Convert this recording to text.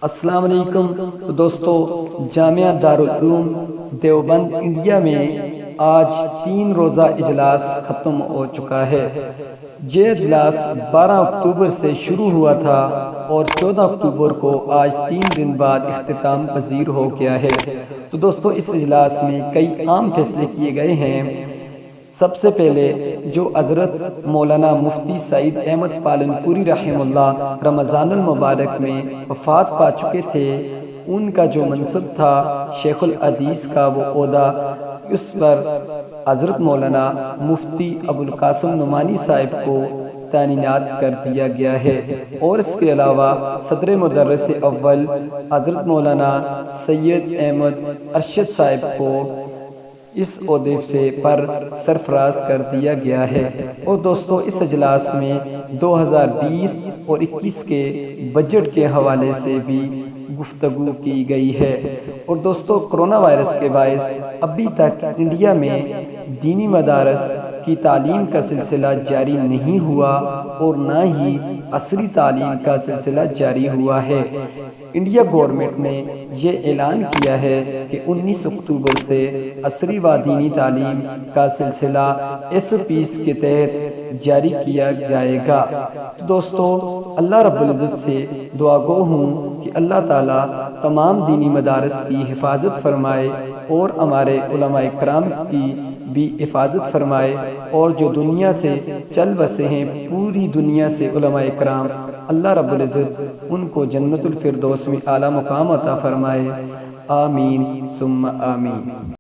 السلام علیکم دوستو، جامعہ دارالعلوم دیوبند انڈیا میں آج 3 روزہ اجلاس ختم ہو چکا ہے۔ یہ اجلاس 12 اکتوبر سے شروع ہوا تھا اور 14 اکتوبر کو آج 3 دن بعد اختتام پذیر ہو گیا ہے۔ تو دوستو، اس اجلاس میں کئی اہم فیصلے کیے گئے ہیں۔ سب سے پہلے جو حضرت مولانا مفتی سعید احمد پالنپوری رحمہ اللہ رمضان المبارک میں وفات پا چکے تھے، ان کا جو منصب تھا شیخ الحدیث کا، وہ عہدہ اس پر حضرت مولانا مفتی ابوالقاسم نعمانی صاحب کو تعینات کر دیا گیا ہے، اور اس کے علاوہ صدر مدرس اول حضرت مولانا سید احمد ارشد صاحب کو اس عہدے سے پر سرفراز کر دیا گیا ہے۔ اور دوستو، اس اجلاس میں 2020 اور 21 کے بجٹ کے حوالے سے بھی گفتگو کی گئی ہے۔ اور دوستو، کرونا وائرس کے باعث ابھی تک انڈیا میں دینی مدارس کی تعلیم کا سلسلہ جاری نہیں ہوا اور نہ ہی عصری تعلیم کا سلسلہ جاری ہوا ہے۔ انڈیا گورنمنٹ نے یہ اعلان کیا ہے کہ 19 اکتوبر سے عصری و دینی تعلیم کا سلسلہ SOPs کے تحت جاری کیا جائے گا۔ تو دوستو، اللہ رب العزت سے دعا گو ہوں کہ اللہ تعالیٰ تمام دینی مدارس کی حفاظت فرمائے اور ہمارے علماء کرام کی بھی حفاظت فرمائے، اور جو دنیا سے چل بسے ہیں پوری دنیا سے علماء کرام، اللہ رب العزت ان کو جنت الفردوس میں اعلیٰ مقام عطا فرمائے۔ آمین ثم آمین۔